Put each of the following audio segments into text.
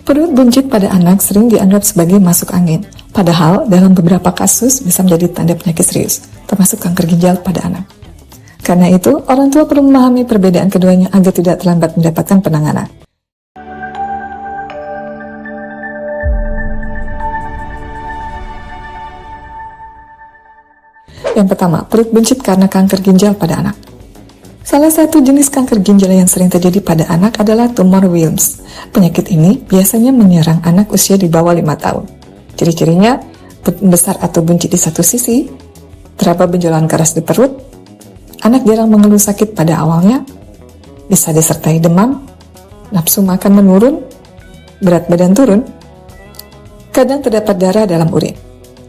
Perut buncit pada anak sering dianggap sebagai masuk angin, padahal dalam beberapa kasus bisa menjadi tanda penyakit serius, termasuk kanker ginjal pada anak. Karena itu, orang tua perlu memahami perbedaan keduanya agar tidak terlambat mendapatkan penanganan. Yang pertama, perut buncit karena kanker ginjal pada anak. Salah satu jenis kanker ginjal yang sering terjadi pada anak adalah tumor Wilms. Penyakit ini biasanya menyerang anak usia di bawah 5 tahun. Ciri-cirinya, perut besar atau buncit di satu sisi, terdapat benjolan keras di perut, anak jarang mengeluh sakit pada awalnya, bisa disertai demam, nafsu makan menurun, berat badan turun, kadang terdapat darah dalam urin.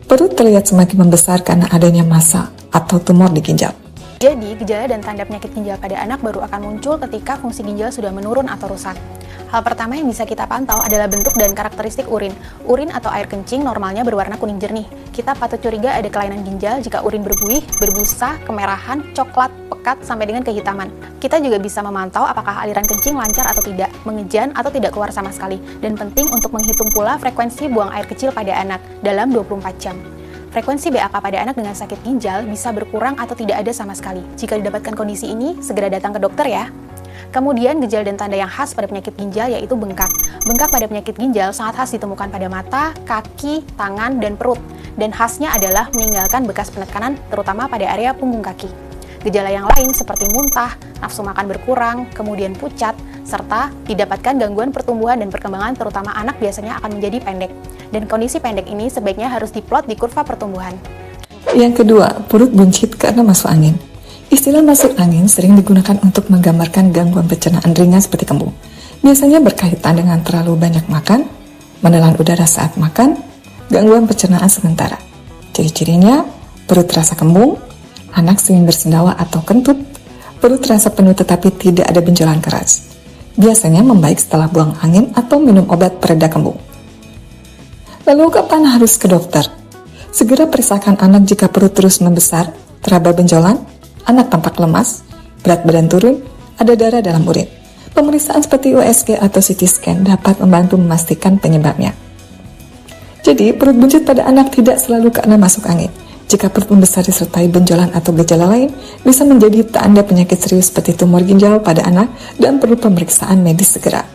Perut terlihat semakin membesar karena adanya massa atau tumor di ginjal. Jadi, gejala dan tanda penyakit ginjal pada anak baru akan muncul ketika fungsi ginjal sudah menurun atau rusak. Hal pertama yang bisa kita pantau adalah bentuk dan karakteristik urin. Urin atau air kencing normalnya berwarna kuning jernih. Kita patut curiga ada kelainan ginjal jika urin berbuih, berbusa, kemerahan, coklat, pekat, sampai dengan kehitaman. Kita juga bisa memantau apakah aliran kencing lancar atau tidak, mengejan atau tidak keluar sama sekali. Dan penting untuk menghitung pula frekuensi buang air kecil pada anak dalam 24 jam. Frekuensi BAK pada anak dengan sakit ginjal bisa berkurang atau tidak ada sama sekali. Jika didapatkan kondisi ini, segera datang ke dokter ya. Kemudian gejala dan tanda yang khas pada penyakit ginjal yaitu bengkak. Bengkak pada penyakit ginjal sangat khas ditemukan pada mata, kaki, tangan, dan perut. Dan khasnya adalah meninggalkan bekas penekanan terutama pada area punggung kaki. Gejala yang lain seperti muntah, nafsu makan berkurang, kemudian pucat, serta didapatkan gangguan pertumbuhan dan perkembangan terutama anak biasanya akan menjadi pendek. Dan kondisi pendek ini sebaiknya harus diplot di kurva pertumbuhan. Yang kedua, perut buncit karena masuk angin. Istilah masuk angin sering digunakan untuk menggambarkan gangguan pencernaan ringan seperti kembung. Biasanya berkaitan dengan terlalu banyak makan, menelan udara saat makan, gangguan pencernaan sementara. Ciri-cirinya, perut terasa kembung, anak sering bersendawa atau kentut, perut terasa penuh tetapi tidak ada benjolan keras. Biasanya membaik setelah buang angin atau minum obat pereda kembung. Lalu kapan harus ke dokter? Segera periksakan anak jika perut terus membesar, teraba benjolan, anak tampak lemas, berat badan turun, ada darah dalam urin. Pemeriksaan seperti USG atau CT scan dapat membantu memastikan penyebabnya. Jadi, perut buncit pada anak tidak selalu karena masuk angin. Jika perut membesar disertai benjolan atau gejala lain, bisa menjadi tanda penyakit serius seperti tumor ginjal pada anak dan perlu pemeriksaan medis segera.